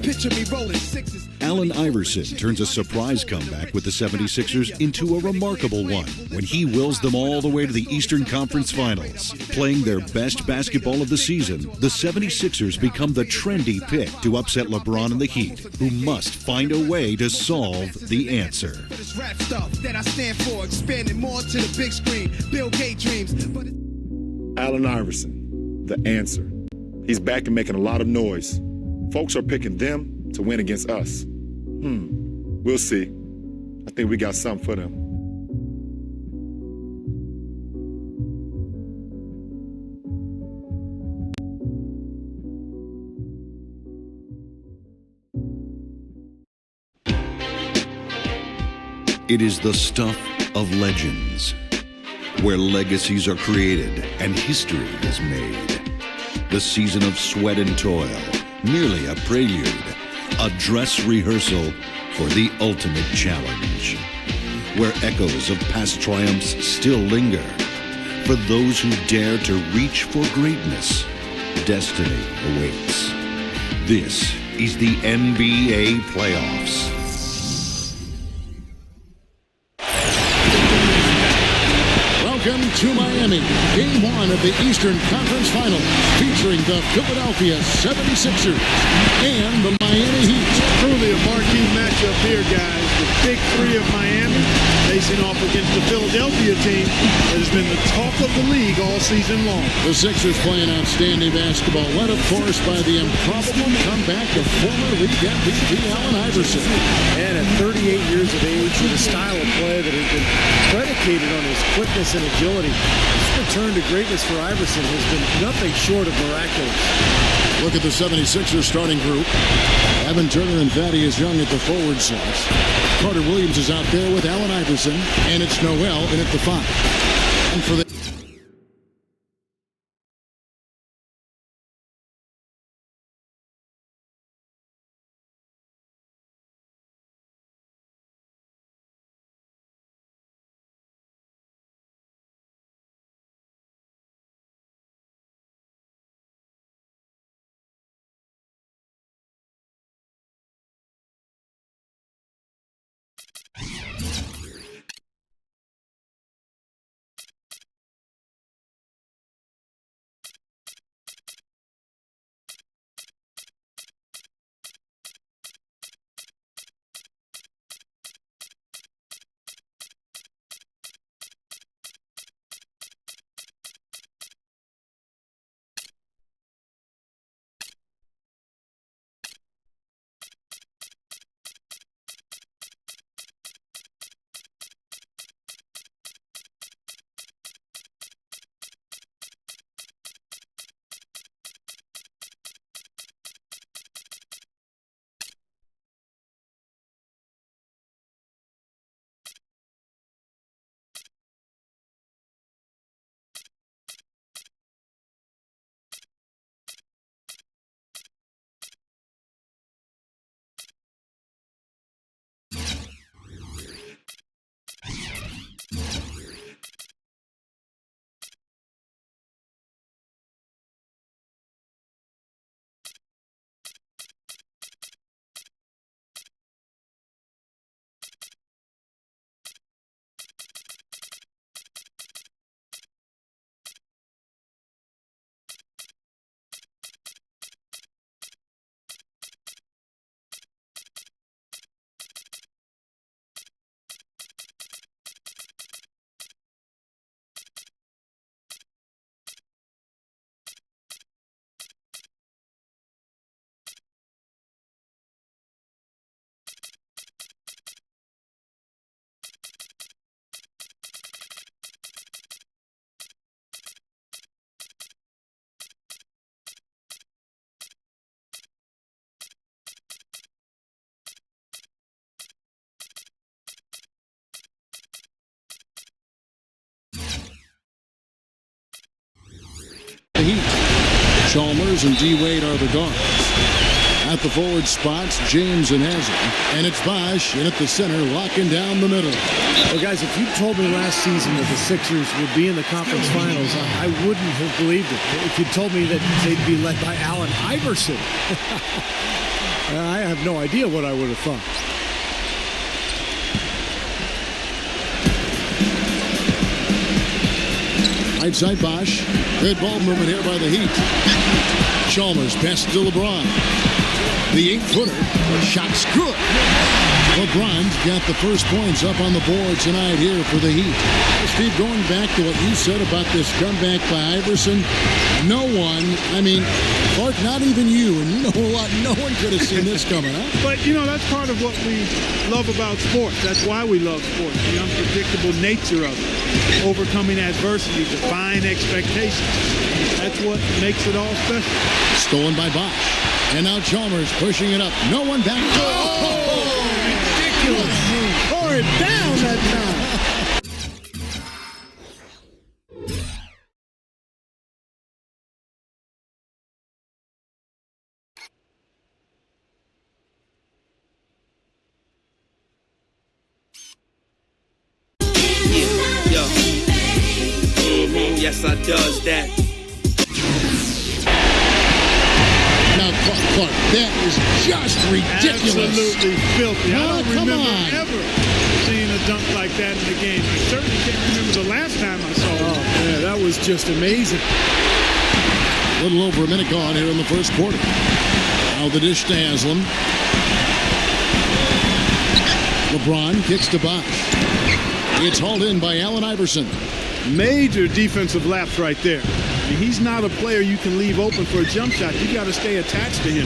Picture me rolling sixes. Allen Iverson turns a surprise comeback with the 76ers into a remarkable one when he wills them all the way to the Eastern Conference Finals. Playing their best basketball of the season, the 76ers become the trendy pick to upset LeBron and the Heat, who must find a way to solve the answer. This rap stuff that I stand for, expanding more to the big screen, Bill Gates dreams. Allen Iverson, the answer. He's back and making a lot of noise. Folks are picking them to win against us. We'll see. I think we got something for them. It is the stuff of legends, where legacies are created and history is made. The season of sweat and toil, merely a prelude, a dress rehearsal for the ultimate challenge, where echoes of past triumphs still linger. For those who dare to reach for greatness, destiny awaits. This is the NBA playoffs. Welcome to Miami, Game 1 of the Eastern Conference Finals, featuring the Philadelphia 76ers and the Miami Heat. Truly a marquee matchup here, guys. The big three of Miami facing off against the Philadelphia team that has been the talk of the league all season long. The Sixers playing outstanding basketball, led, of course, by the improbable comeback of former league MVP Allen Iverson. And at 38 years of age, with a style of play that has been predicated on his quickness and agility, this return to greatness for Iverson has been nothing short of miraculous. Look at the 76ers starting group. Evan Turner and Thaddeus Young at the forward slots. Carter Williams is out there with Allen Iverson, and it's Noel in at the 5. And for the Heat, Chalmers and D. Wade are the guards. At the forward spots, James and Hazard. And it's Bosh in at the center, locking down the middle. Well, guys, if you told me last season that the Sixers would be in the conference finals, I wouldn't have believed it. If you told me that they'd be led by Allen Iverson. I have no idea what I would have thought. Right side Bosch. Good ball movement here by the Heat. Chalmers passes to LeBron. The 8-footer. Shot's good. LeBron's got the first points up on the board tonight here for the Heat. Steve, going back to what you said about this comeback by Iverson, no one, I mean, Clark, not even you, and you know a lot, no one could have seen this coming, huh? But, you know, that's part of what we love about sports. That's why we love sports, the unpredictable nature of it. Overcoming adversity, defying expectations. That's what makes it all special. Stolen by Bosch. And now Chalmers pushing it up. No one back. Oh, ridiculous. Tore it down that time. Yes, I does that. Now, Clark, that is just ridiculous. Absolutely filthy. I don't come remember on. ever seeing a dunk like that in the game. I certainly can't remember the last time I saw Oh, it. man, that was just amazing. A little over a minute gone here in the first quarter. Now the dish to Haslam. LeBron kicks to Bosch. It's hauled in by Allen Iverson. Major defensive lapse right there. I mean, he's not a player you can leave open for a jump shot. You got to stay attached to him.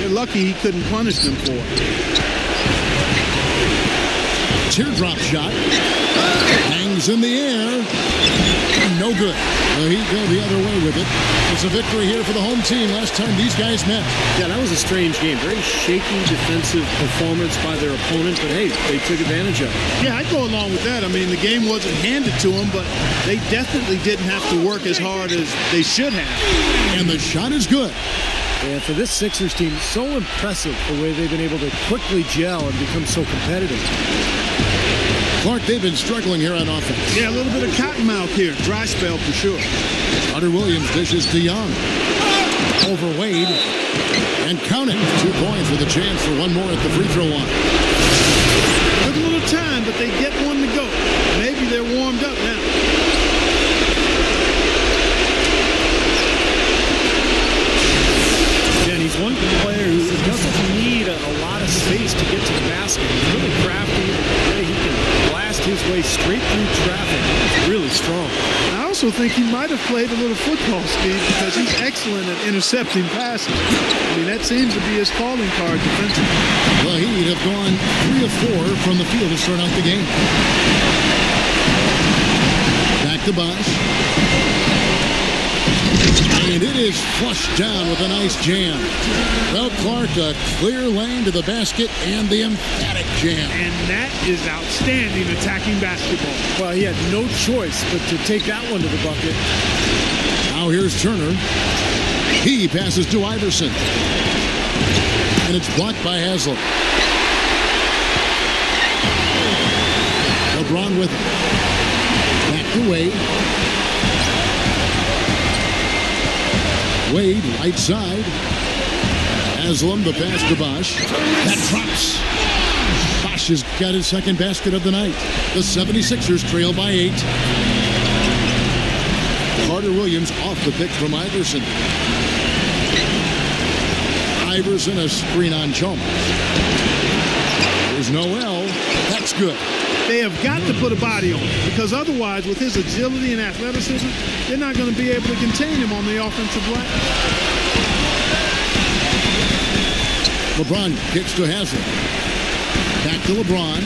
They're lucky he couldn't punish them for it. Teardrop shot. Hangs in the air. No good. The Heat go the other way with it. It's a victory here for the home team. Last time these guys met. Yeah, that was a strange game. Very shaky defensive performance by their opponent, but hey, they took advantage of it. Yeah, I'd go along with that. I mean, the game wasn't handed to them, but they definitely didn't have to work as hard as they should have. And the shot is good. And for this Sixers team, so impressive the way they've been able to quickly gel and become so competitive. Clark, they've been struggling here on offense. Yeah, a little bit of cottonmouth here. Dry spell for sure. Carter Williams dishes to Young. Over Wade. And count it. 2 points with a chance for one more at the free throw line. Took a little time, but they get one to go. Maybe they're warmed up now. Again, he's one player who doesn't need a lot of space to get to the basket. He's really crafty. The way he can blast his way straight through traffic. He's really strong. I also think he might have played a little football, Steve, because he's excellent at intercepting passes. I mean, that seems to be his calling card defensively. The Heat have gone 3 of 4 from the field to start out the game. Back to Bosch. And it is flushed down with a nice jam. Well, Clark, a clear lane to the basket and the emphatic jam. And that is outstanding attacking basketball. Well, he had no choice but to take that one to the bucket. Now here's Turner. He passes to Iverson. And it's blocked by Haslam. LeBron with it. Back to Wade. Wade, right side. Haslam, the pass to Bosch. That drops. Bosch has got his second basket of the night. The 76ers trail by 8. Carter Williams off the pick from Iverson. Iverson, a screen on Chalmers. There's Noel. That's good. They have got to put a body on him, because otherwise, with his agility and athleticism, they're not going to be able to contain him on the offensive line. LeBron kicks to Haslam. Back to LeBron.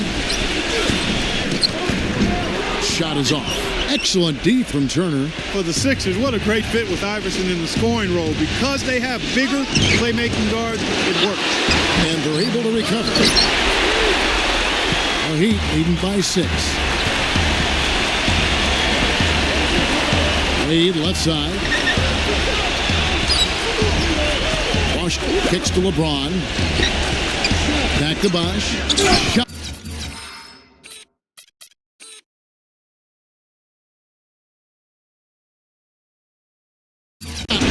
Shot is off. Excellent D from Turner. For the Sixers, what a great fit with Iverson in the scoring role. Because they have bigger playmaking guards, it works. And they're able to recover. The Heat leading by 6. Wade left side. Bosch kicks to LeBron. Back to Bosch. Shot.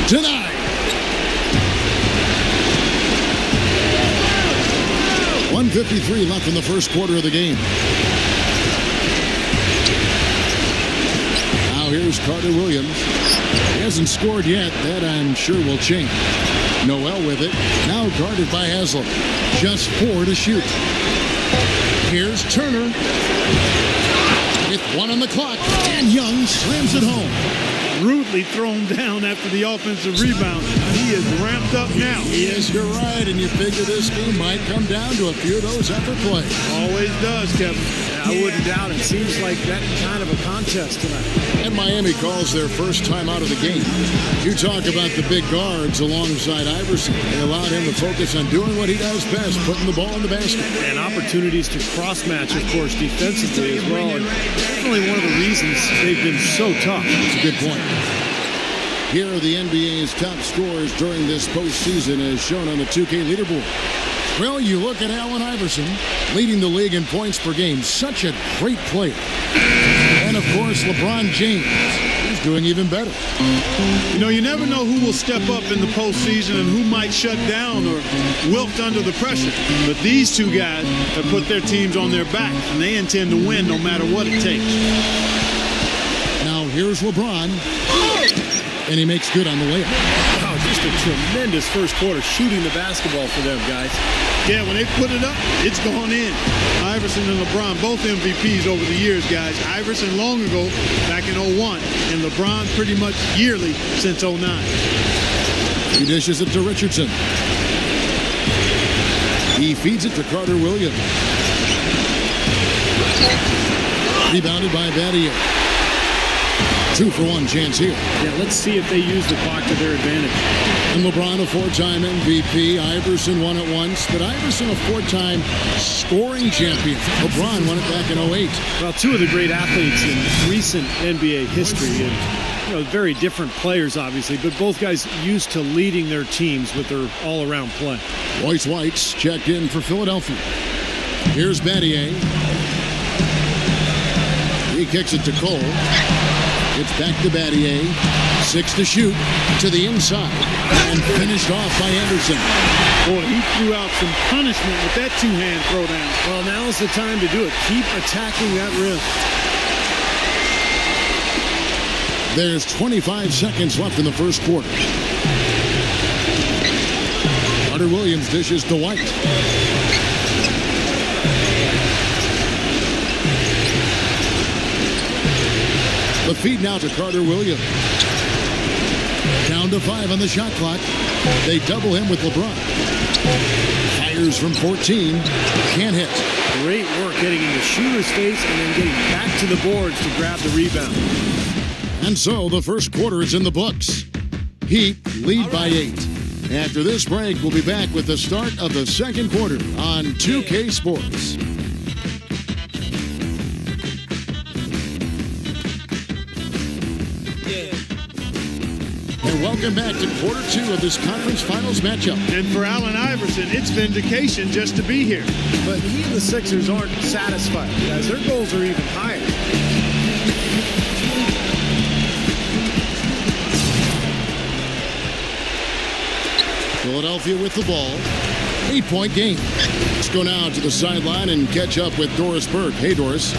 Tonight. 1:53 left in the first quarter of the game. Now here's Carter Williams. He hasn't scored yet. That I'm sure will change. Noel with it. Now guarded by Haslam. Just 4 to shoot. Here's Turner. With 1 on the clock. And Young slams it home. Rudely thrown down after the offensive rebound. He is ramped up now. Yes, you're right, and you figure this game might come down to a few of those effort plays. Always does, Kevin. I wouldn't doubt it. Seems like that kind of a contest tonight. And Miami calls their first time out of the game. You talk about the big guards alongside Iverson. They allowed him to focus on doing what he does best, putting the ball in the basket. And opportunities to cross-match, of course, defensively as well. And definitely one of the reasons they've been so tough. That's a good point. Here are the NBA's top scorers during this postseason as shown on the 2K leaderboard. Well, you look at Allen Iverson, leading the league in points per game. Such a great player. And, of course, LeBron James. He's doing even better. You know, you never know who will step up in the postseason and who might shut down or wilt under the pressure. But these two guys have put their teams on their back, and they intend to win no matter what it takes. Now, here's LeBron. And he makes good on the layup. Wow, just a tremendous first quarter shooting the basketball for them, guys. Yeah, when they put it up, it's gone in. Iverson and LeBron, both MVPs over the years, guys. Iverson long ago, back in 01, and LeBron pretty much yearly since 09. He dishes it to Richardson. He feeds it to Carter Williams. Rebounded by Battier. 2-for-1 chance here. Yeah, let's see if they use the clock to their advantage. And LeBron, a 4-time MVP. Iverson won it once, but Iverson a 4-time scoring champion. LeBron won it back in 08. Well, two of the great athletes in recent NBA history, and very different players, obviously, but both guys used to leading their teams with their all-around play. Royce White's checked in for Philadelphia. Here's Battier. He kicks it to Cole. It's back to Battier. 6 to shoot. To the inside. And finished off by Anderson. Boy, he threw out some punishment with that two-hand throwdown. Well, now's the time to do it. Keep attacking that rim. There's 25 seconds left in the first quarter. Carter Williams dishes to White. The feed now to Carter Williams. Down to 5 on the shot clock. They double him with LeBron. Fires from 14. Can't hit. Great work getting in the shooter's face and then getting back to the boards to grab the rebound. And so the first quarter is in the books. Heat lead by 8. After this break, we'll be back with the start of the second quarter on 2K Sports. Welcome back to quarter 2 of this conference finals matchup. And for Allen Iverson, it's vindication just to be here. But he and the Sixers aren't satisfied, guys. Their goals are even higher. Philadelphia with the ball. 8-point game. Let's go now to the sideline and catch up with Doris Burke. Hey, Doris.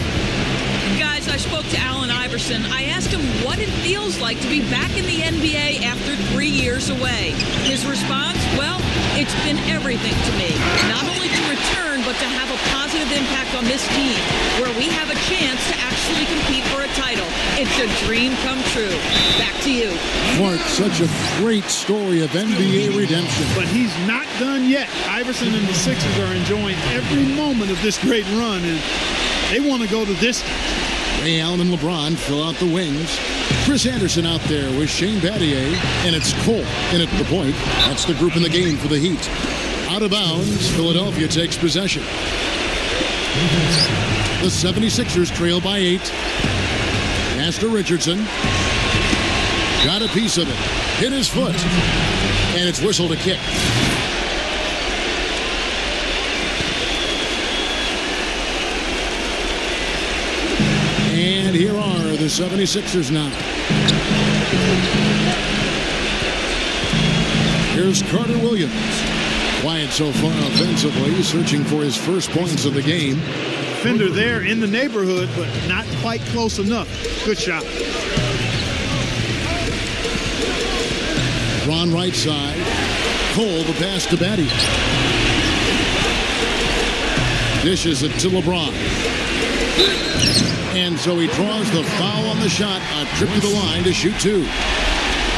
Guys, I spoke to Allen Iverson. I asked him what it feels like to be back in the NBA after 3 years away. His response, well, it's been everything to me. Not only to return, but to have a positive impact on this team, where we have a chance to actually compete for a title. It's a dream come true. Back to you. Mark, such a great story of NBA redemption. But he's not done yet. Iverson and the Sixers are enjoying every moment of this great run, and they want to go the distance. Ray Allen and LeBron fill out the wings. Chris Anderson out there with Shane Battier, and it's Cole in at the point. That's the group in the game for the Heat. Out of bounds, Philadelphia takes possession. The 76ers trail by 8. Pass to Richardson. Got a piece of it. Hit his foot. And it's whistled a kick. And here are the 76ers now. Here's Carter Williams. Quiet so far offensively, searching for his first points of the game. Defender there in the neighborhood, but not quite close enough. Good shot. Ron right side. Cole the pass to Batty. Dishes it to LeBron. And so he draws the foul on the shot. A trip to the line to shoot two.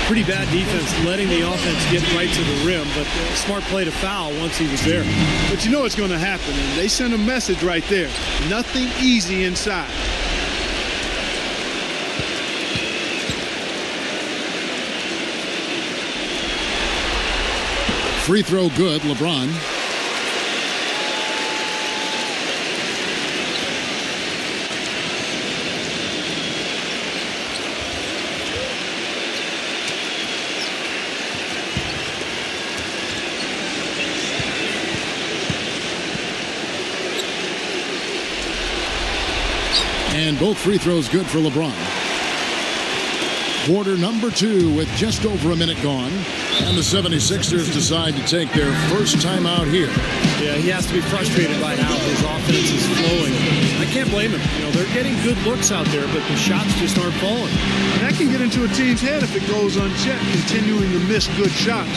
Pretty bad defense letting the offense get right to the rim, but smart play to foul once he was there. But you know what's going to happen, and they sent a message right there. Nothing easy inside. Free throw good, LeBron. And both free throws good for LeBron. Quarter number 2 with just over a minute gone. And the 76ers decide to take their first time out here. Yeah, he has to be frustrated by how his offense is flowing. I can't blame him. You know, they're getting good looks out there, but the shots just aren't falling. And that can get into a team's head if it goes unchecked, continuing to miss good shots.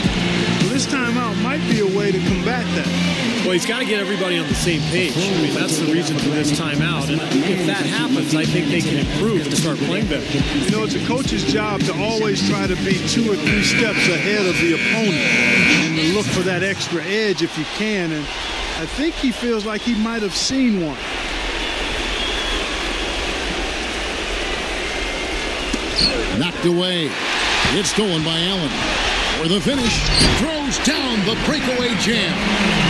So this timeout might be a way to combat that. Well, he's got to get everybody on the same page. I mean, that's the reason for this timeout. And if that happens, I think they can improve and start playing better. You know, it's a coach's job to always try to be 2 or 3 steps ahead of the opponent and to look for that extra edge if you can. And I think he feels like he might have seen one. Knocked away. It's stolen by Allen. For the finish, throws down the breakaway jam.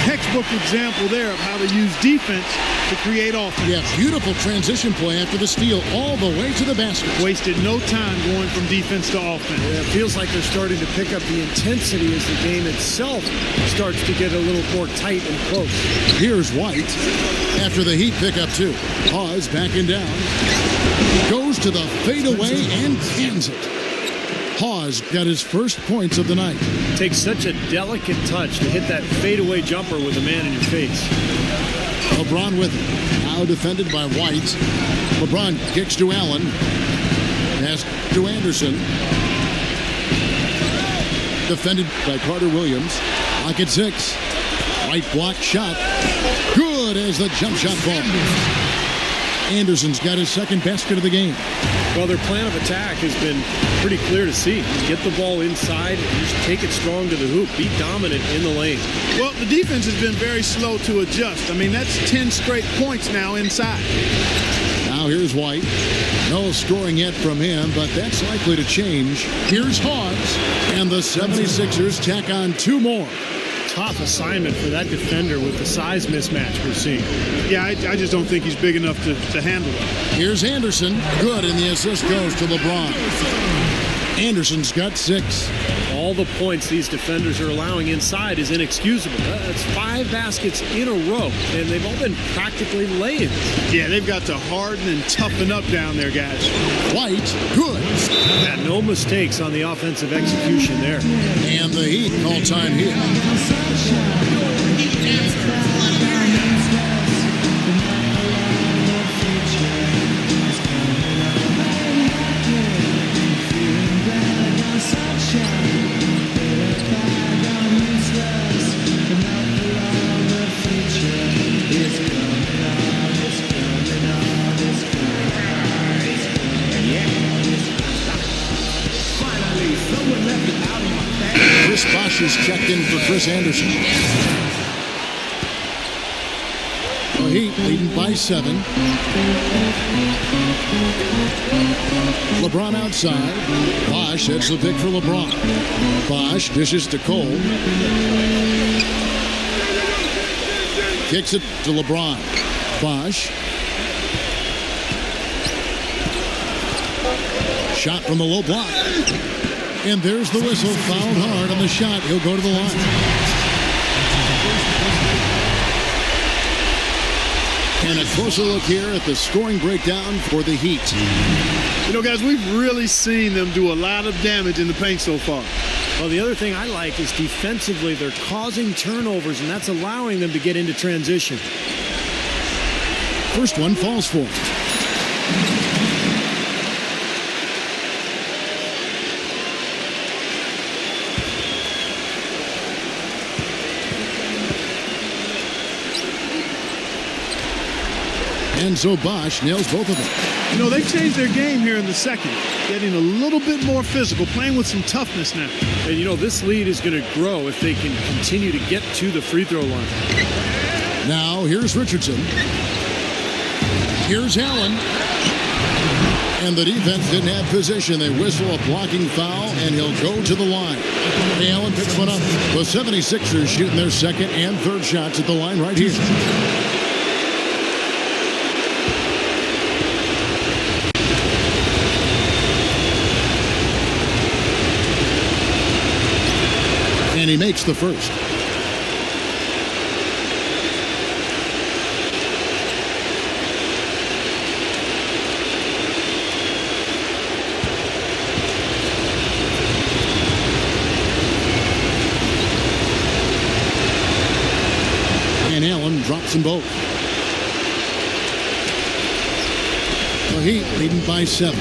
Textbook example there of how to use defense to create offense. Yeah, beautiful transition play after the steal all the way to the basket. Wasted no time going from defense to offense. Yeah, it feels like they're starting to pick up the intensity as the game itself starts to get a little more tight and close. Here's White after the Heat pick up 2. Hawes backing down. Goes to the fadeaway and cans it. Hawes got his first points of the night. Takes such a delicate touch to hit that fadeaway jumper with a man in your face. LeBron with it. Now defended by White. LeBron kicks to Allen. Pass to Anderson. Defended by Carter Williams. Lock at 6. White block shot. Good as the jump shot falls. Anderson's got his second basket of the game. Well, their plan of attack has been pretty clear to see. Get the ball inside, just take it strong to the hoop, be dominant in the lane. Well, the defense has been very slow to adjust. I mean, that's 10 straight points now inside. Now here's White. No scoring yet from him, but that's likely to change. Here's Hawes, and the 76ers tack on 2 more. Tough assignment for that defender with the size mismatch we're seeing. Yeah, I just don't think he's big enough to handle it. Here's Anderson. Good, and the assist goes to LeBron. Anderson's got 6. All the points these defenders are allowing inside is inexcusable. That's 5 baskets in a row, and they've all been practically lay-ins. Yeah, they've got to harden and toughen up down there, guys. White, good. Yeah, no mistakes on the offensive execution there. And the Heat call time here. Chris Bosh is checked in for Chris Anderson. The Heat leading by 7. LeBron outside. Bosh heads the pick for LeBron. Bosh dishes to Cole. Kicks it to LeBron. Bosh. Shot from the low block. And there's the whistle. Fouled hard on the shot. He'll go to the line. And a closer look here at the scoring breakdown for the Heat. You know, guys, we've really seen them do a lot of damage in the paint so far. Well, the other thing I like is defensively, they're causing turnovers, and that's allowing them to get into transition. First one falls for him. And so Bosch nails both of them. You know, they've changed their game here in the second, getting a little bit more physical, playing with some toughness now. And, you know, this lead is going to grow if they can continue to get to the free throw line. Now, here's Richardson. Here's Allen. And the defense didn't have position. They whistle a blocking foul, and he'll go to the line. Allen picks one up. The 76ers shooting their second and third shots at the line right here. And he makes the first. And Allen drops them both. The Heat leading by 7.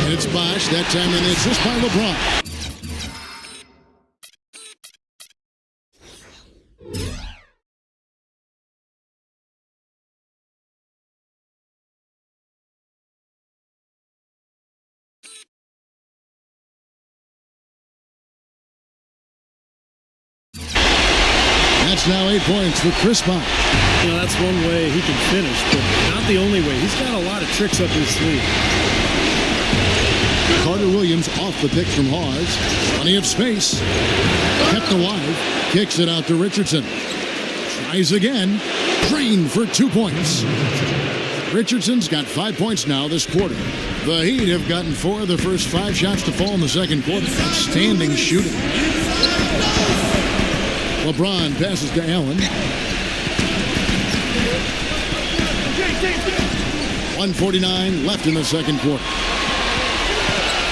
And it's Bosch that time, and it's just by LeBron. That's now 8 points for Chris Bosh. You know, that's one way he can finish, but not the only way. He's got a lot of tricks up his sleeve. Carter Williams off the pick from Hawes. Plenty of space. Kept alive. Kicks it out to Richardson. Tries again. Green for 2 points. Richardson's got 5 points now this quarter. The Heat have gotten 4 of the first 5 shots to fall in the second quarter. Outstanding shooting. LeBron passes to Allen. 1:49 left in the second quarter.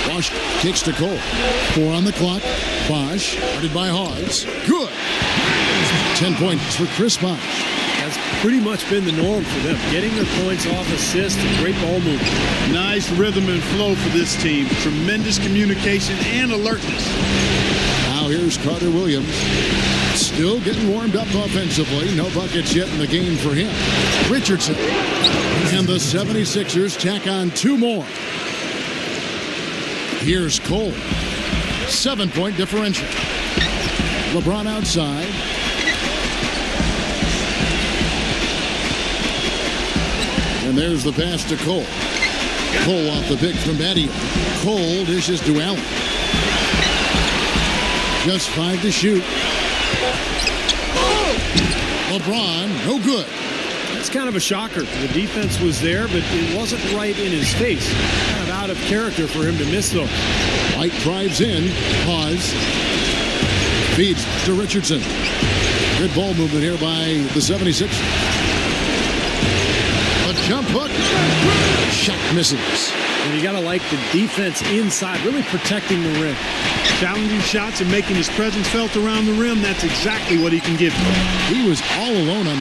Bosch kicks to Cole. 4 on the clock. Bosch, guarded by Hawes. Good. 10 points for Chris Bosh. That's pretty much been the norm for them. Getting their points off assists and great ball movement. Nice rhythm and flow for this team. Tremendous communication and alertness. Now here's Carter Williams. Still getting warmed up offensively. No buckets yet in the game for him. Richardson. And the 76ers tack on 2 more. Here's Cole. 7-point differential. LeBron outside. And there's the pass to Cole. Cole off the pick from Matty. Cole dishes to Allen. Just 5 to shoot. LeBron, no good. That's kind of a shocker. The defense was there, but it wasn't right in his face. Kind of out of character for him to miss those. White drives in. Pause. Feeds to Richardson. Good ball movement here by the 76ers. A jump hook. Shot misses. And you got to like the defense inside, really protecting the rim. Challenging shots and making his presence felt around the rim. That's exactly what he can give you. He was all alone on.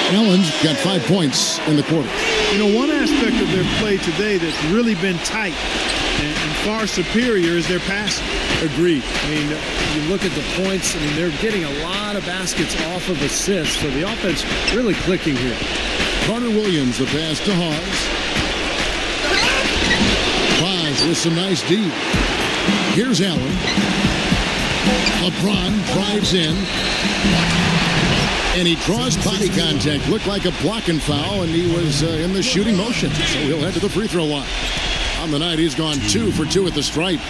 Allen's got 5 points in the quarter. You know, one aspect of their play today that's really been tight and far superior is their passing. Agreed. I mean, you look at the points, I mean, they're getting a lot of baskets off of assists, so the offense really clicking here. Carter Williams, the pass to Hawes. Bosh with some nice D. Here's Allen. LeBron drives in. And he draws body contact. Looked like a blocking foul, and he was in the shooting motion. So he'll head to the free throw line. On the night, he's gone 2 for 2 at the stripe.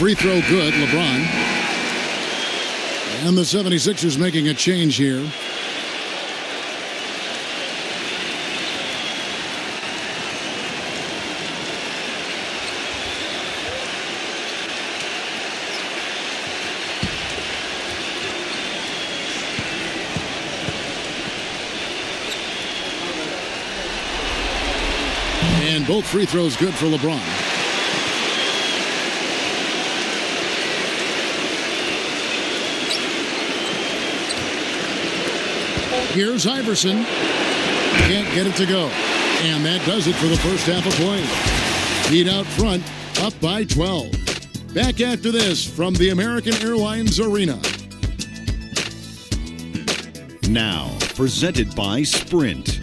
free throw good, LeBron. And the 76ers making a change here. And both free throws good for LeBron. Here's Iverson. Can't get it to go. And that does it for the first half of play. Heat out front, up by 12. Back after this from the American Airlines Arena. Now, presented by Sprint.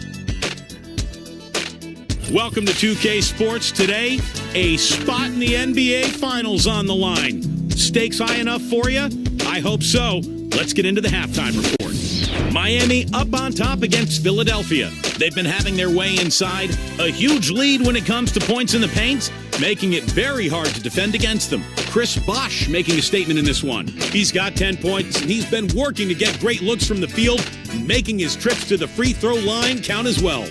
Welcome to 2K Sports. Today, a spot in the NBA Finals on the line. Stakes high enough for you? I hope so. Let's get into the halftime report. Miami up on top against Philadelphia. They've been having their way inside. A huge lead when it comes to points in the paint, making it very hard to defend against them. Chris Bosh making a statement in this one. He's got 10 points, and he's been working to get great looks from the field, making his trips to the free throw line count as well.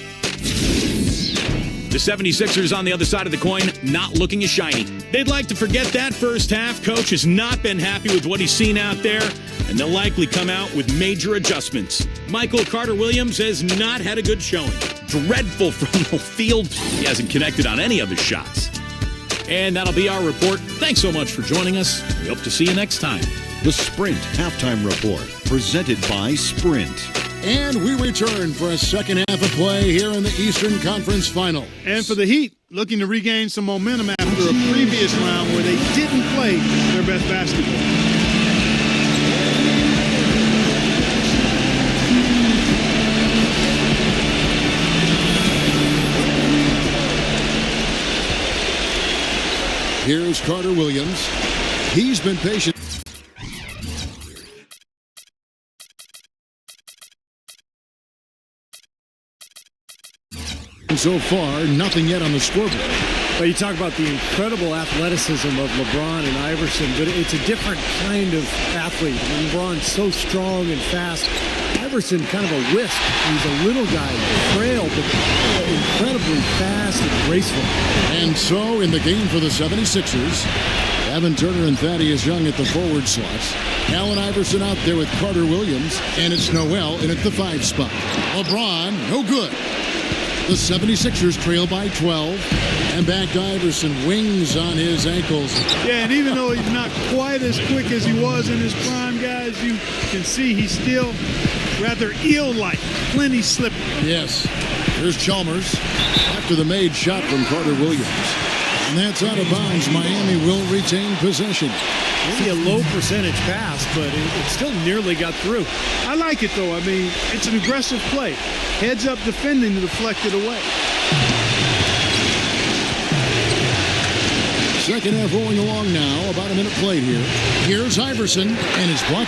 The 76ers on the other side of the coin, not looking as shiny. They'd like to forget that first half. Coach has not been happy with what he's seen out there, and they'll likely come out with major adjustments. Michael Carter-Williams has not had a good showing. Dreadful from the field. He hasn't connected on any of his shots. And that'll be our report. Thanks so much for joining us. We hope to see you next time. The Sprint Halftime Report, presented by Sprint. And we return for a second half of play here in the Eastern Conference Final. And for the Heat, looking to regain some momentum after a previous round where they didn't play their best basketball. Here's Carter Williams. He's been patient. So far, nothing yet on the scoreboard. Well, you talk about the incredible athleticism of LeBron and Iverson, but it's a different kind of athlete. I mean, LeBron's so strong and fast. Iverson kind of a wisp. He's a little guy, frail, but incredibly fast and graceful. And so, in the game for the 76ers, Evan Turner and Thaddeus Young at the forward slots. Allen Iverson out there with Carter Williams, and it's Noel in at the 5 spot. LeBron, no good. The 76ers trail by 12, and back to Iverson, wings on his ankles. Yeah, and even though he's not quite as quick as he was in his prime, guys, you can see he's still rather eel-like, plenty slippery. Yes. Here's Chalmers after the made shot from Carter Williams. And that's out of bounds. Miami will retain possession. Maybe a low percentage pass, but it still nearly got through. I like it, though. I mean, it's an aggressive play. Heads up defending to deflect it away. Second half rolling along now. About a minute played here. Here's Iverson and his block.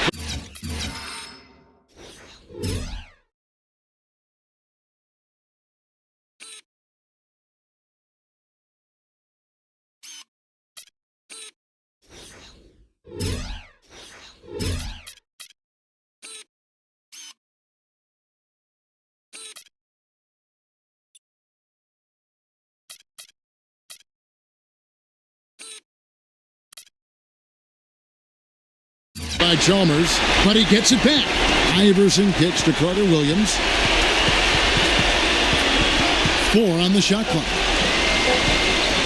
By Chalmers, but he gets it back. Iverson kicks to Carter Williams. 4 on the shot clock.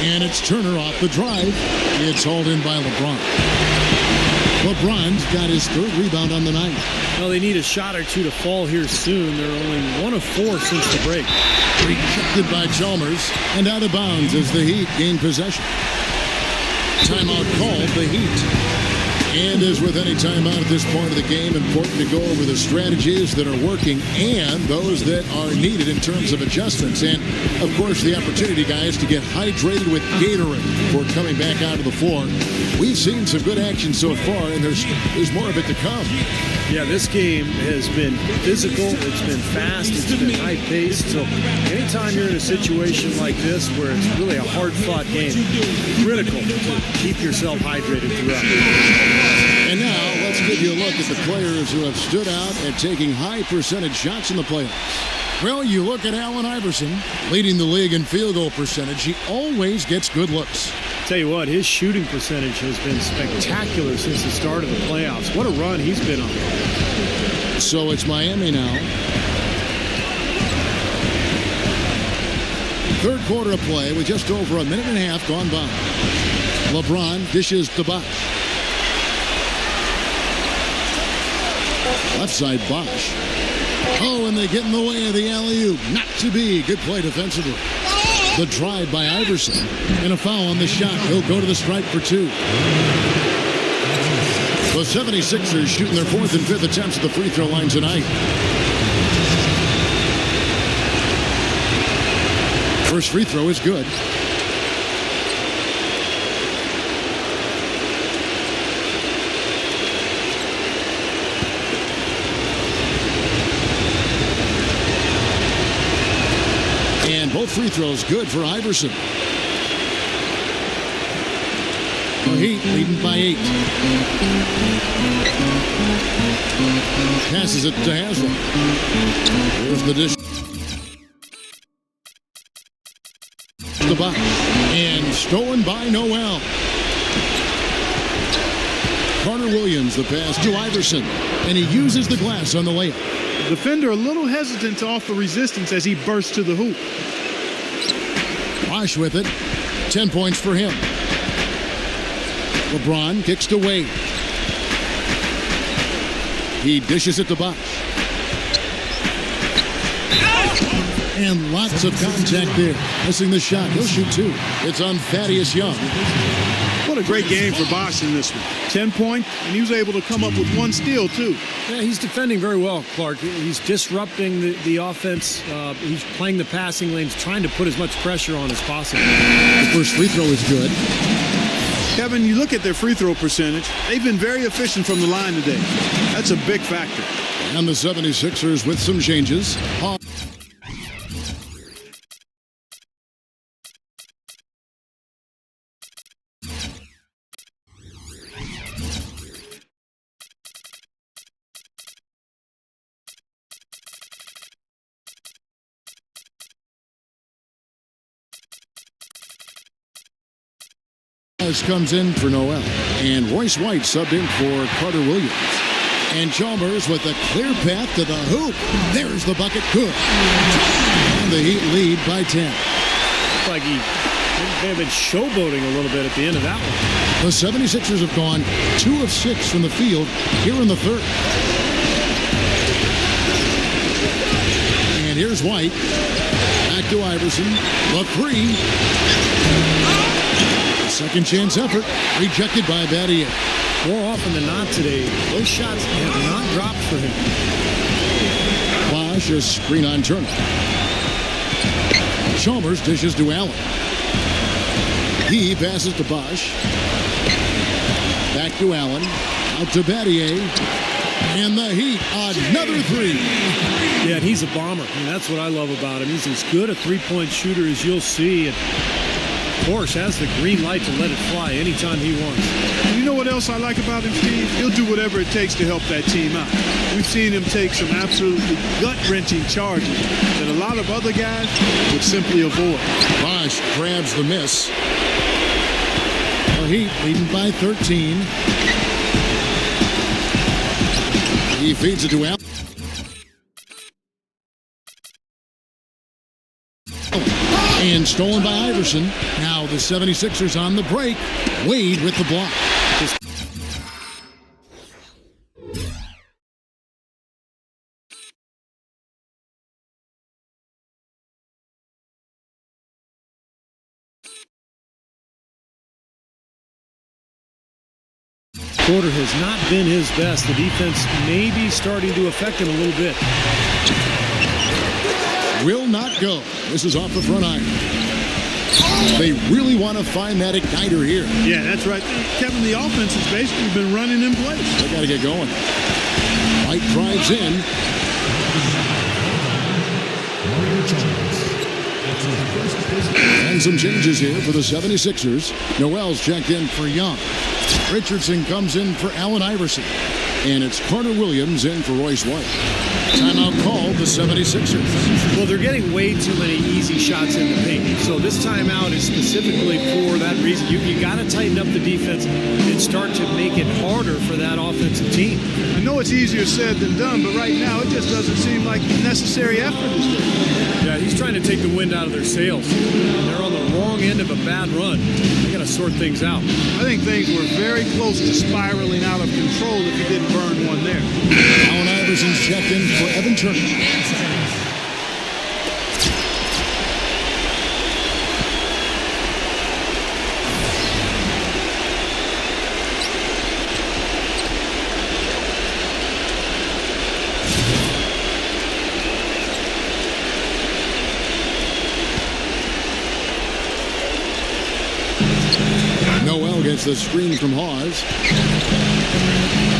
And it's Turner off the drive. It's hauled in by LeBron. LeBron's got his 3rd rebound on the night. Well, they need a shot or two to fall here soon. They're only 1 of 4 since the break. Rejected by Chalmers and out of bounds as the Heat gain possession. Timeout called, the Heat. And as with any timeout at this point of the game, important to go over the strategies that are working and those that are needed in terms of adjustments. And, of course, the opportunity, guys, to get hydrated with Gatorade before coming back out of the floor. We've seen some good action so far, and there's more of it to come. Yeah, this game has been physical, it's been fast, it's been high-paced. So anytime you're in a situation like this where it's really a hard-fought game, critical to keep yourself hydrated throughout. And now let's give you a look at the players who have stood out at taking high percentage shots in the playoffs. Well, you look at Allen Iverson, leading the league in field goal percentage. He always gets good looks. Tell you what, his shooting percentage has been spectacular since the start of the playoffs. What a run he's been on. So it's Miami now. Third quarter of play with just over a minute and a half gone by. LeBron dishes to Bosh. Left side, Bosh. Oh, and they get in the way of the alley-oop. Not to be. Good play defensively. The drive by Iverson. And a foul on the shot. He'll go to the stripe for two. The 76ers shooting their fourth and fifth attempts at the free throw line tonight. First free throw is good. And both free throws good for Iverson. The Heat leading by 8. Passes it to Haslam. Here's the dish. The box. And stolen by Noel. Carter Williams, the pass to Iverson. And he uses the glass on the layup. The defender a little hesitant to offer resistance as he bursts to the hoop. Bosh with it. 10 points for him. LeBron kicks to Wade. He dishes it to Bosh. And lots of contact there. Missing the shot. He'll shoot two. It's on Thaddeus Young. What a great game for Bosh in this one. 10 points, and he was able to come up with one steal, too. Yeah, he's defending very well, Clark. He's disrupting the offense. He's playing the passing lanes, trying to put as much pressure on as possible. The first free throw is good. Kevin, you look at their free throw percentage. They've been very efficient from the line today. That's a big factor. And the 76ers with some changes. Comes in for Noel. And Royce White subbed in for Carter Williams. And Chalmers with a clear path to the hoop. There's the bucket. Good. And the Heat lead by 10. Looks like he may have been showboating a little bit at the end of that one. The 76ers have gone 2 of 6 from the field here in the third. And here's White. Back to Iverson. The three. Second chance effort, rejected by Battier. More often than not today, those shots have not dropped for him. Bosh, a screen on Turner. Chalmers dishes to Allen. He passes to Bosh. Back to Allen. Out to Battier. And the Heat, another three. Yeah, he's a bomber. I mean, that's what I love about him. He's as good a three-point shooter as you'll see. And of course, has the green light to let it fly anytime he wants. You know what else I like about him, Steve? He'll do whatever it takes to help that team out. We've seen him take some absolutely gut-wrenching charges that a lot of other guys would simply avoid. Bosh grabs the miss. The Heat leading by 13. He feeds it to Allen. And stolen by Iverson. Now the 76ers on the break. Wade with the block. quarter has not been his best. The defense may be starting to affect him a little bit. Will not go. This is off the front iron. They really want to find that igniter here. Yeah, that's right. Kevin, the offense has basically been running in place. They got to get going. White drives in. And some changes here for the 76ers. Noel's checked in for Young. Richardson comes in for Allen Iverson. And it's Carter Williams in for Royce White. Timeout called the 76ers. Well, they're getting way too many easy shots in the paint. So this timeout is specifically for that reason. You got to tighten up the defense and start to make it harder for that offensive team. I know it's easier said than done, but right now it just doesn't seem like necessary effort is there. Yeah, he's trying to take the wind out of their sails. They're on the wrong end of a bad run. They got to sort things out. I think things were very close to spiraling out of control if you didn't burn one there. Allen Iverson's checked in for Evan Turner. Noel gets the screen from Hawes.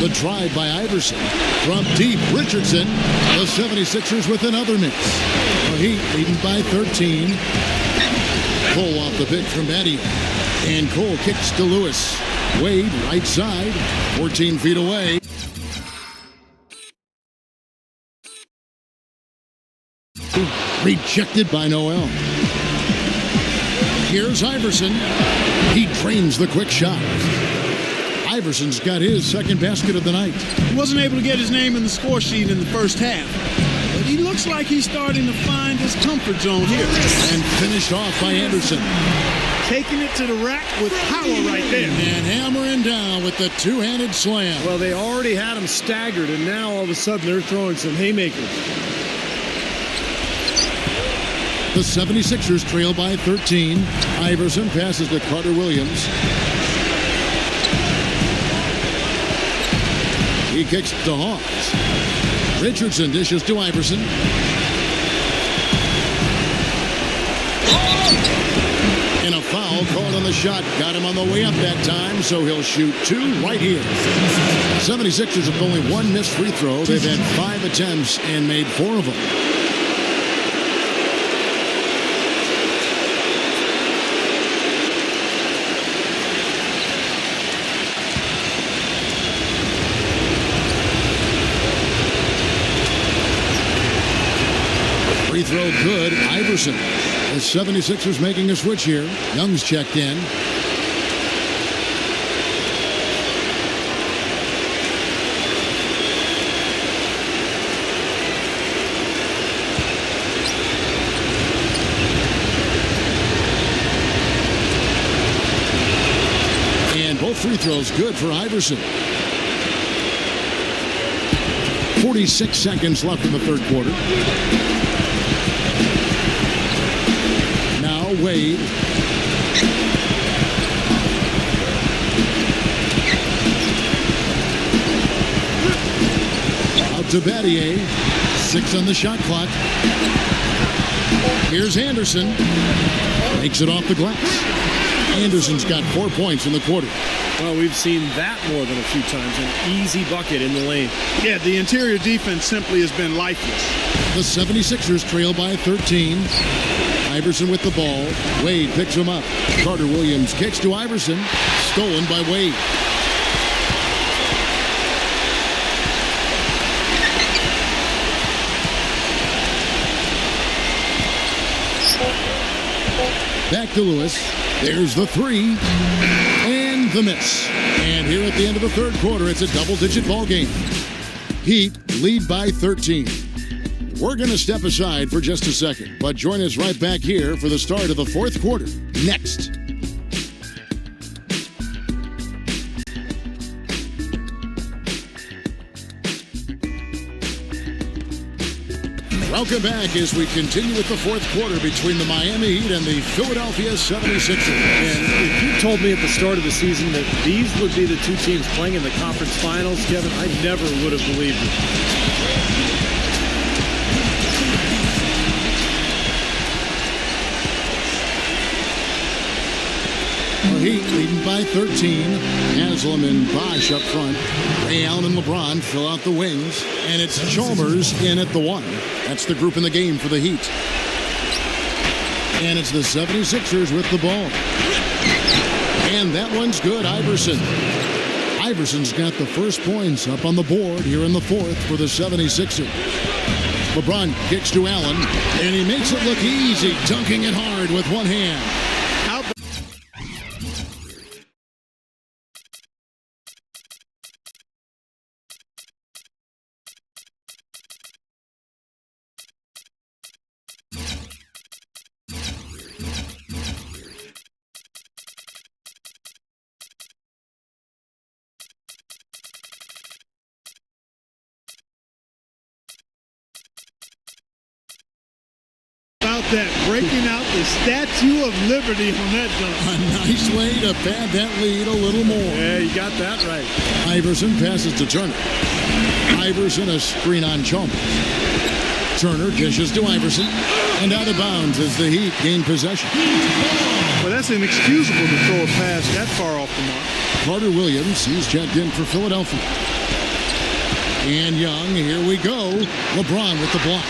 The drive by Iverson. From deep, Richardson. The 76ers with another miss. The Heat leading by 13. Cole off the pick from Eddie. And Cole kicks to Lewis. Wade, right side. 14 feet away. Rejected by Noel. Here's Iverson. He drains the quick shot. Iverson's got his second basket of the night. He wasn't able to get his name in the score sheet in the first half, but he looks like he's starting to find his comfort zone here. And finished off by Anderson. Taking it to the rack with power right there. And hammering down with the two-handed slam. Well, they already had him staggered, and now all of a sudden they're throwing some haymakers. The 76ers trail by 13. Iverson passes to Carter Williams. He kicks to Hawes. Richardson dishes to Iverson. And a foul called on the shot. Got him on the way up that time, so he'll shoot two right here. 76ers have only one missed free throw. They've had 5 attempts and made 4 of them. Free throw good. Iverson. The 76ers making a switch here. Young's checked in. And both free throws good for Iverson. 46 seconds left in the third quarter. Wade. Out to Battier. 6 on the shot clock. Here's Anderson. Makes it off the glass. Anderson's got 4 points in the quarter. Well, we've seen that more than a few times. An easy bucket in the lane. Yeah, the interior defense simply has been lifeless. The 76ers trail by 13. Iverson with the ball. Wade picks him up. Carter Williams kicks to Iverson. Stolen by Wade. Back to Lewis. There's the three. And the miss. And here at the end of the third quarter, it's a double-digit ball game. Heat lead by 13. We're going to step aside for just a second, but join us right back here for the start of the fourth quarter. Next. Welcome back as we continue with the fourth quarter between the Miami Heat and the Philadelphia 76ers. And if you told me at the start of the season that these would be the two teams playing in the conference finals, Kevin, I never would have believed it. The Heat leading by 13. Haslam and Bosch up front. Ray Allen and LeBron fill out the wings. And it's Chalmers in at the 1. That's the group in the game for the Heat. And it's the 76ers with the ball. And that one's good, Iverson. Iverson's got the first points up on the board here in the fourth for the 76ers. LeBron kicks to Allen, and he makes it look easy, dunking it hard with one hand. That breaking out the Statue of Liberty on that dunk. A nice way to pad that lead a little more. Yeah, you got that right. Iverson passes to Turner. Iverson a screen on Chalmers. Turner dishes to Iverson and out of bounds as the Heat gain possession. Well, that's inexcusable to throw a pass that far off the mark. Carter Williams, he's checked in for Philadelphia. And Young, here we go. LeBron with the block.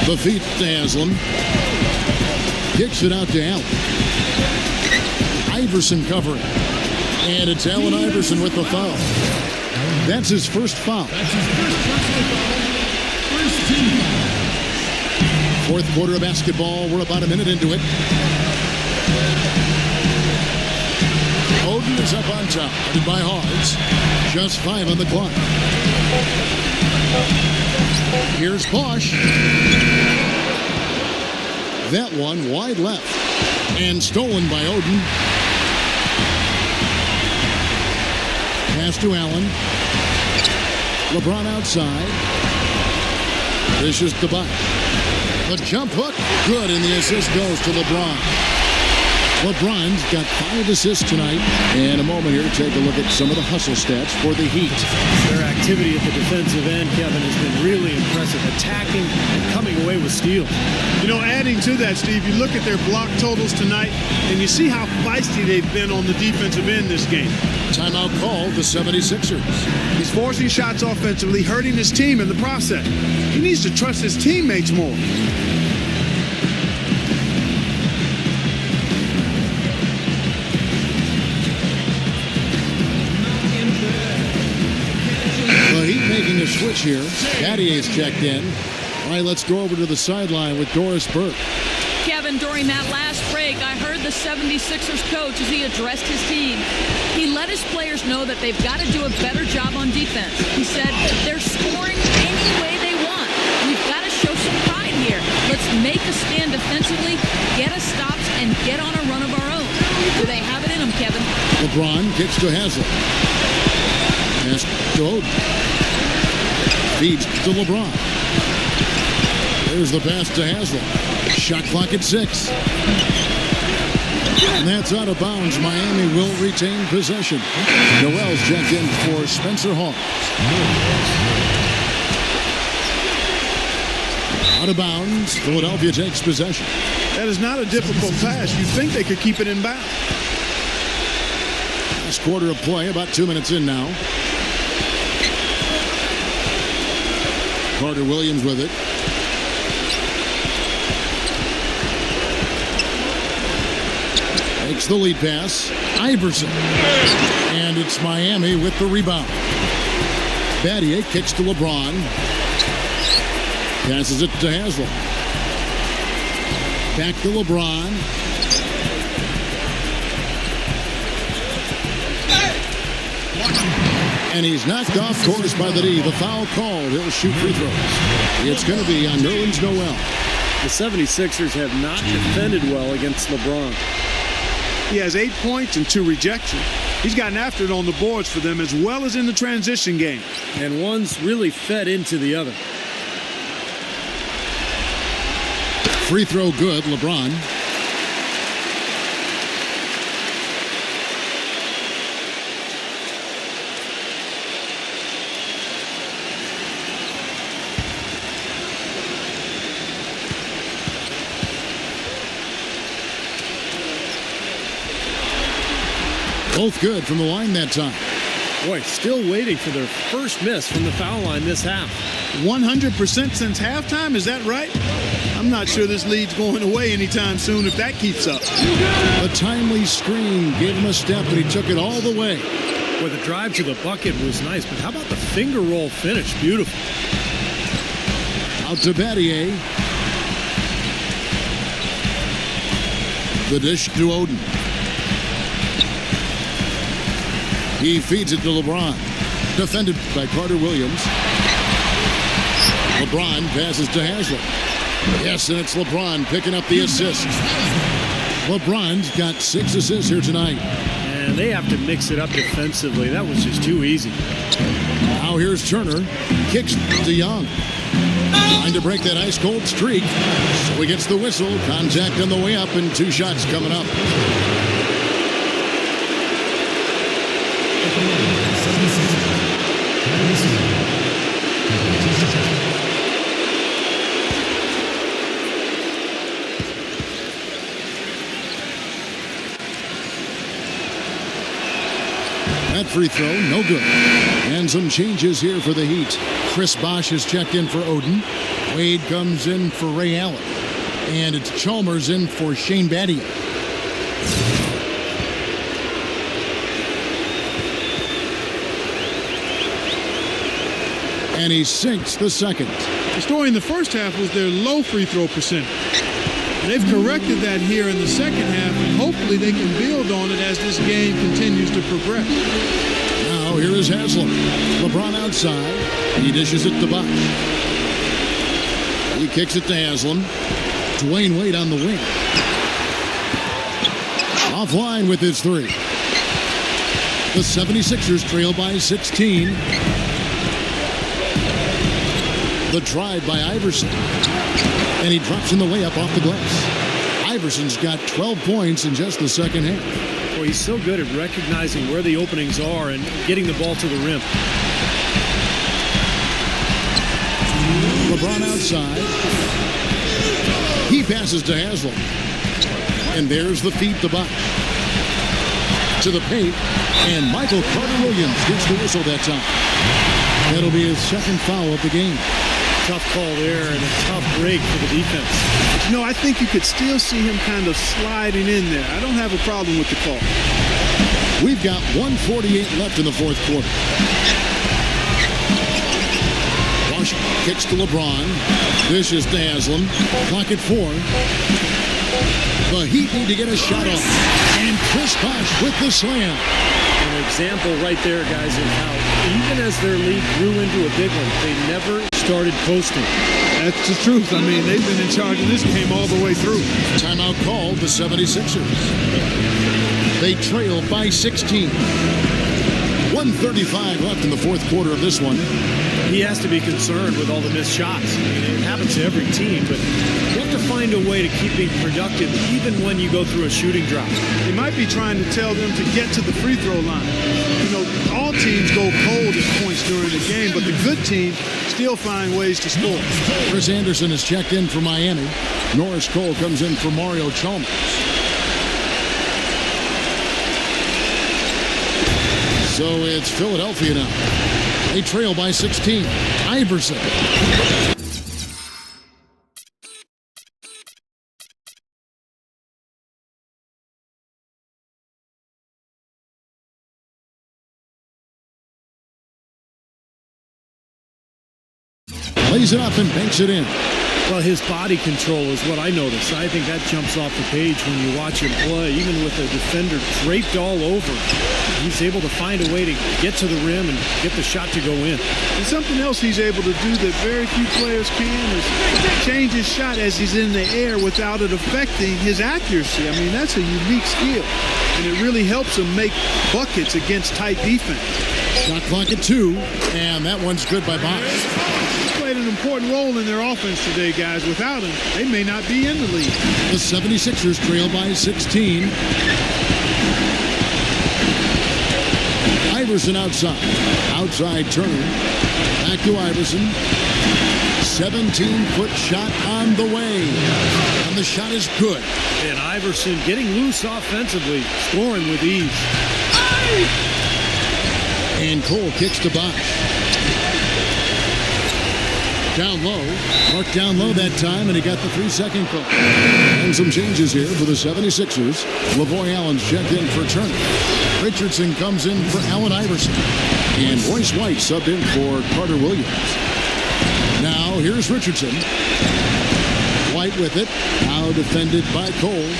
The feet to Haslam. Kicks it out to Allen. Iverson covering. And it's Allen Iverson with the foul. That's his first foul. Fourth quarter of basketball. We're about a minute into it. Oden is up on top. Headed by Hards. Just 5 on the clock. Here's Bosch. That one wide left. And stolen by Oden. Pass to Allen. LeBron outside. This is the buy. The jump hook. Good, and the assist goes to LeBron. LeBron's got 5 assists tonight. And a moment here to take a look at some of the hustle stats for the Heat. Their activity at the defensive end, Kevin, has been really impressive. Attacking and coming away with steals. You know, adding to that, Steve, you look at their block totals tonight, and you see how feisty they've been on the defensive end this game. Timeout called the 76ers. He's forcing shots offensively, hurting his team in the process. He needs to trust his teammates more. Making a switch here. Battier's checked in. All right, let's go over to the sideline with Doris Burke. Kevin, during that last break, I heard the 76ers coach as he addressed his team. He let his players know that they've got to do a better job on defense. He said they're scoring any way they want. We've got to show some pride here. Let's make a stand defensively, get us stops, and get on a run of our own. Do they have it in them, Kevin? LeBron kicks to Haslam. Pass to Oden. Feeds to LeBron. There's the pass to Haslam. Shot clock at 6. And that's out of bounds. Miami will retain possession. Noel's checked in for Spencer Hawes. Out of bounds. Philadelphia takes possession. That is not a difficult pass. You'd think they could keep it in bounds. Last quarter of play, about 2 minutes in now. Carter Williams with it. Makes the lead pass. Iverson. And it's Miami with the rebound. Battier kicks to LeBron. Passes it to Haslam. Back to LeBron. And he's knocked off course by the D. The foul called. He'll shoot free throws. It's going to be on Nerlens Noel. The 76ers have not defended well against LeBron. He has 8 points and 2 rejections. He's gotten after it on the boards for them as well as in the transition game. And one's really fed into the other. Free throw good, LeBron. Both good from the line that time. Boy, still waiting for their first miss from the foul line this half. 100% since halftime, is that right? I'm not sure this lead's going away anytime soon if that keeps up. The timely screen gave him a step, and he took it all the way. Boy, the drive to the bucket was nice, but how about the finger roll finish? Beautiful. Out to Battier. The dish to Oden. He feeds it to LeBron. Defended by Carter Williams. LeBron passes to Haslam. Yes, and it's LeBron picking up the assist. LeBron's got 6 assists here tonight. And they have to mix it up defensively. That was just too easy. Now here's Turner. Kicks to Young. Trying to break that ice-cold streak. So he gets the whistle. Contact on the way up, and 2 shots coming up. That free throw, no good. And some changes here for the Heat. Chris Bosh is checked in for Oden. Wade comes in for Ray Allen. And it's Chalmers in for Shane Battier. And he sinks the second. The story in the first half was their low free throw percentage. They've corrected that here in the second half, and hopefully they can build on it as this game continues to progress. Now here is Haslam. LeBron outside. He dishes it to Bosh. He kicks it to Haslam. Dwayne Wade on the wing. Offline with his 3. The 76ers trail by 16. The drive by Iverson. And he drops in the layup off the glass. Iverson's got 12 points in just the second half. Well, he's so good at recognizing where the openings are and getting the ball to the rim. LeBron outside. He passes to Haslam. And there's the feed to Bosh. To the paint. And Michael Carter Williams gets the whistle that time. That'll be his second foul of the game. Tough call there and a tough break for the defense. You know, I think you could still see him kind of sliding in there. I don't have a problem with the call. We've got 1:48 left in the fourth quarter. Bosh kicks to LeBron. This is to Haslam. Clock at 4. The Heat need to get a shot off. And Chris Bosh with the slam. An example right there, guys, of how even as their lead grew into a big one, they never started coasting. That's the truth. I mean, they've been in charge of this game all the way through. Timeout called the 76ers. They trail by 16. 1:35 left in the fourth quarter of this one. He has to be concerned with all the missed shots. I mean, it happens to every team, but you have to find a way to keep being productive even when you go through a shooting drought. He might be trying to tell them to get to the free throw line. You know, all teams go cold at points during the game, but the good teams still find ways to score. Chris Anderson is checked in for Miami. Norris Cole comes in for Mario Chalmers. So it's Philadelphia now. They trail by 16. Iverson. Lays it up and banks it in. Well, his body control is what I notice. I think that jumps off the page when you watch him play, even with a defender draped all over. he's able to find a way to get to the rim and get the shot to go in. And something else he's able to do that very few players can is change his shot as he's in the air without it affecting his accuracy. I mean, that's a unique skill, and it really helps him make buckets against tight defense. Shot clock at 2, and that one's good by Bosch. He's played an important role in their offense today, guys. Without him, they may not be in the league. The 76ers trail by 16. Iverson outside Turner, back to Iverson, 17-foot shot on the way, and the shot is good. And Iverson getting loose offensively, scoring with ease. And Cole kicks to Bosch. Down low, marked down low that time, and he got the 3-second call. And some changes here for the 76ers. LaVoy Allen's checked in for Turner. Richardson comes in for Allen Iverson. And Royce White subbed in for Carter Williams. Now here's Richardson. White with it. Now defended by Cole.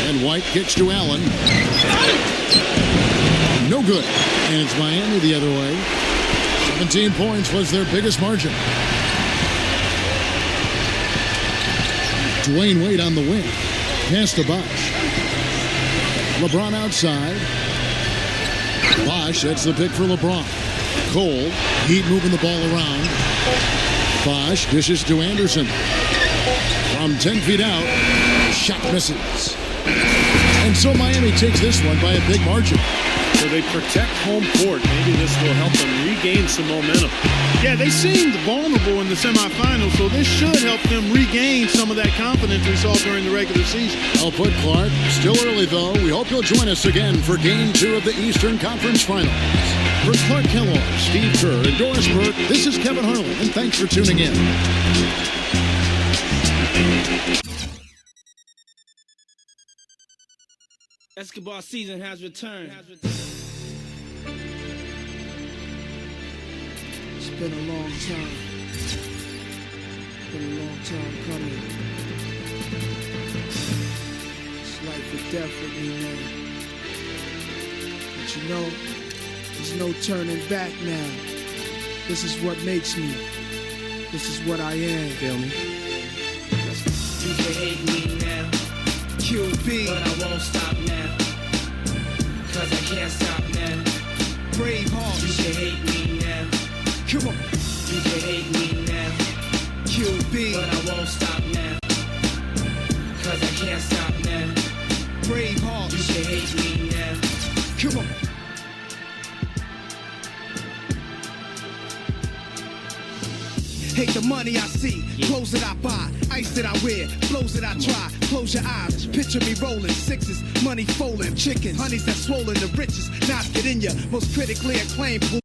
And White kicks to Allen. No good. And it's Miami the other way. 17 points was their biggest margin. Dwayne Wade on the wing. Pass to Bosch. LeBron outside. Bosch, that's the pick for LeBron. Cole, Heat moving the ball around. Bosch dishes to Anderson. From 10 feet out, shot misses. And so Miami takes this one by a big margin. So they protect home court. Maybe this will help them regain some momentum. Yeah, they seemed vulnerable in the semifinals, so this should help them regain some of that confidence we saw during the regular season. Well put, Clark. Still early, though. We hope you'll join us again for Game 2 of the Eastern Conference Finals. For Clark Kellogg, Steve Kerr, and Doris Burke, this is Kevin Harlan, and thanks for tuning in. Basketball season has returned. It's been a long time. Been a long time coming. It's life or death with me, man. But you know, there's no turning back now. This is what makes me. This is what I am. Feel me? You can hate me now, QB, but I won't stop now. Cause I can't stop now. brave heart. You can hate me now. Come on. You can hate me now. QB, but I won't stop now. Cause I can't stop now. brave heart. You can hate me now. Come on. Hate the money I see, clothes that I buy, ice that I wear, flows that I try. Close your eyes, picture me rolling, sixes, money folding, chickens, honeys that swollen, the richest, not get in ya, most critically acclaimed.